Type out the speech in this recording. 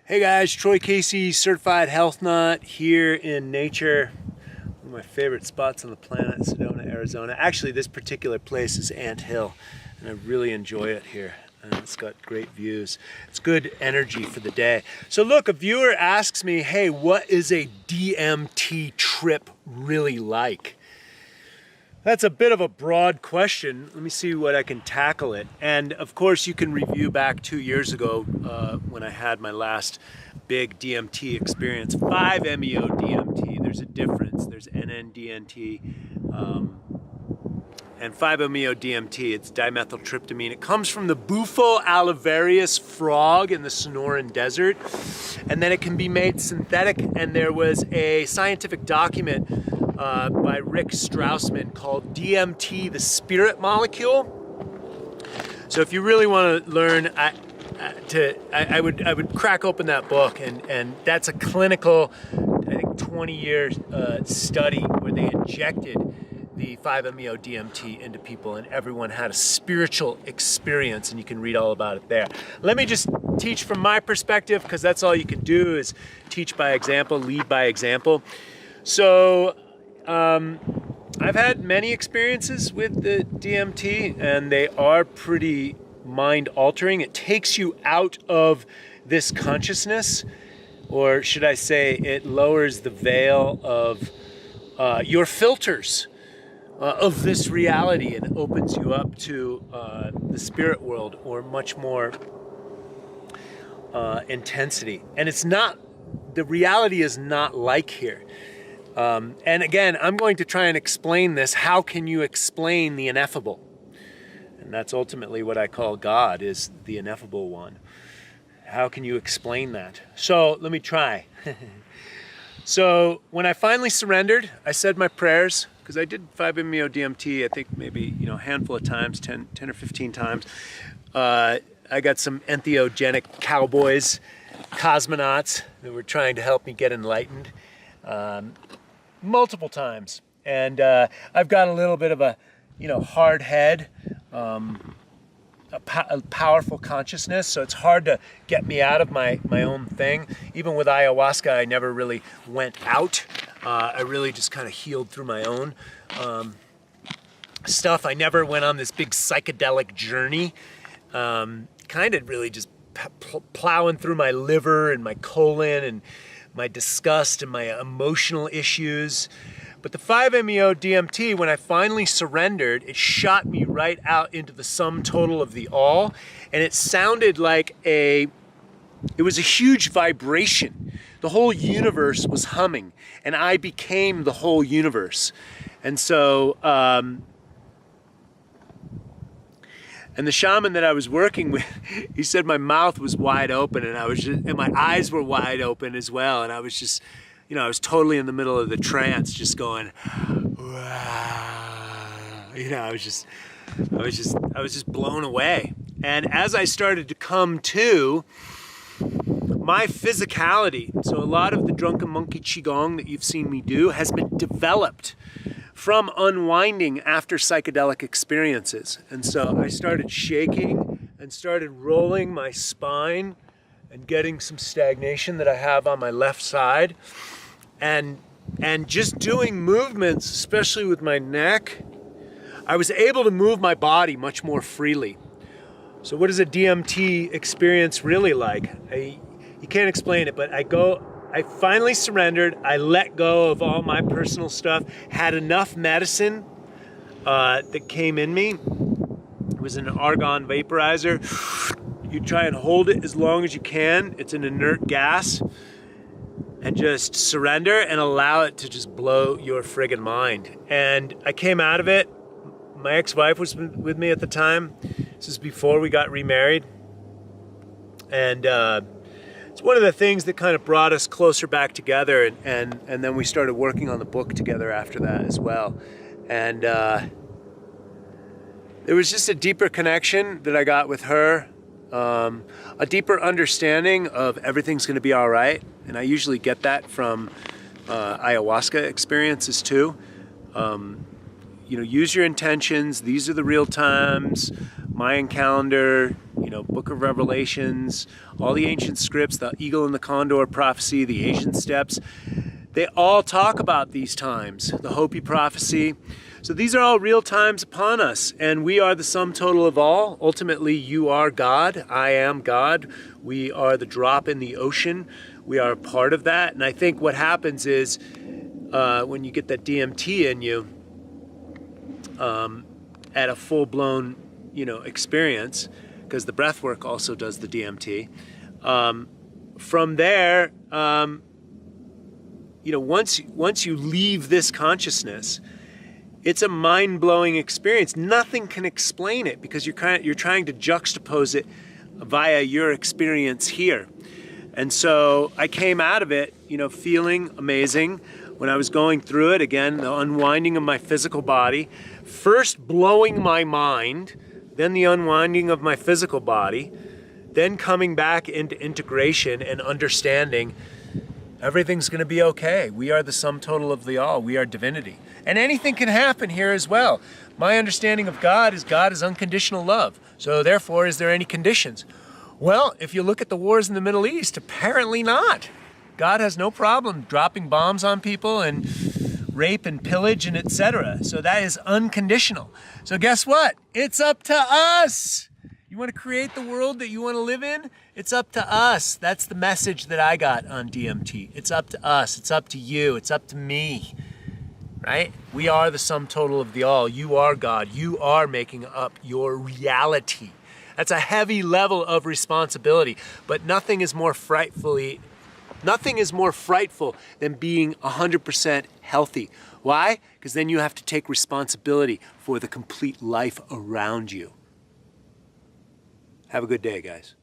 Hey guys, Troy Casey, Certified Health Nut here in nature. One of my favorite spots on the planet, Sedona, Arizona. Actually, this particular place is Ant Hill, and I really enjoy it here. It's got great views. It's good energy for the day. So look, a viewer asks me, hey, what is a DMT trip really like? That's a bit of a broad question. Let me see what I can tackle it. And of course, you can review back 2 years ago when I had my last big DMT experience, 5-MeO DMT. There's a difference. There's NN-DMT and 5-MeO DMT. It's dimethyltryptamine. It comes from the Bufo alivarius frog in the Sonoran Desert, and then it can be made synthetic. And there was a scientific document by Rick Strausman called DMT, the spirit molecule. So if you really want to learn, I would crack open that book, and that's a clinical, I think 20-year study where they injected the 5-MeO DMT into people, and everyone had a spiritual experience, and you can read all about it there. Let me just teach from my perspective, because that's all you can do is teach by example, lead by example. So I've had many experiences with the DMT, and they are pretty mind-altering. It takes you out of this consciousness, or should I say, it lowers the veil of your filters of this reality, and opens you up to the spirit world, or much more intensity. And it's not, the reality is not like here. And again, I'm going to try and explain this. How can you explain the ineffable? And that's ultimately what I call God, is the ineffable one. How can you explain that? So let me try. So when I finally surrendered, I said my prayers, because I did 5-MeO DMT, I think maybe, a handful of times, 10 or 15 times. I got some entheogenic cowboys, cosmonauts, that were trying to help me get enlightened. Multiple times, and I've got a little bit of a, hard head, a powerful consciousness, so it's hard to get me out of my own thing. Even with ayahuasca, I never really went out. I really just kind of healed through my own stuff. I never went on this big psychedelic journey. Kind of really just plowing through my liver and my colon and my disgust and my emotional issues. But the 5-MeO DMT, when I finally surrendered, it shot me right out into the sum total of the all. And it sounded like it was a huge vibration. The whole universe was humming, and I became the whole universe. And so, and the shaman that I was working with, he said my mouth was wide open, and my eyes were wide open as well. And I was just, I was totally in the middle of the trance, just going, wow. I was just blown away. And as I started to come to, my physicality, so a lot of the drunken monkey qigong that you've seen me do has been developed from unwinding after psychedelic experiences. And so I started shaking and started rolling my spine and getting some stagnation that I have on my left side. And just doing movements, especially with my neck, I was able to move my body much more freely. So what is a DMT experience really like? You can't explain it, but I finally surrendered. I let go of all my personal stuff, had enough medicine that came in me. It was an argon vaporizer. You try and hold it as long as you can. It's an inert gas. And just surrender and allow it to just blow your friggin' mind. And I came out of it. My ex-wife was with me at the time. This is before we got remarried. And it's one of the things that kind of brought us closer back together, and then we started working on the book together after that as well. And there was just a deeper connection that I got with her, a deeper understanding of everything's going to be all right. And I usually get that from ayahuasca experiences too. Use your intentions. These are the real times. Mayan calendar, Book of Revelations, all the ancient scripts, the Eagle and the Condor prophecy, the Asian steps. They all talk about these times, the Hopi prophecy. So these are all real times upon us, and we are the sum total of all. Ultimately, you are God. I am God. We are the drop in the ocean. We are a part of that. And I think what happens is when you get that DMT in you at a full-blown, experience, because the breath work also does the DMT. From there, once you leave this consciousness, it's a mind-blowing experience. Nothing can explain it because you're trying to juxtapose it via your experience here. And so I came out of it, feeling amazing. When I was going through it, again, the unwinding of my physical body, first blowing my mind, then the unwinding of my physical body, then coming back into integration and understanding everything's going to be okay. We are the sum total of the all. We are divinity. And anything can happen here as well. My understanding of God is unconditional love. So therefore, is there any conditions? Well, if you look at the wars in the Middle East, apparently not. God has no problem dropping bombs on people and rape and pillage and etc. So that is unconditional. So guess what? It's up to us. You want to create the world that you want to live in? It's up to us. That's the message that I got on DMT. It's up to us. It's up to you. It's up to me. Right? We are the sum total of the all. You are God. You are making up your reality. That's a heavy level of responsibility, but nothing is more frightful than being 100% healthy. Why? Because then you have to take responsibility for the complete life around you. Have a good day, guys.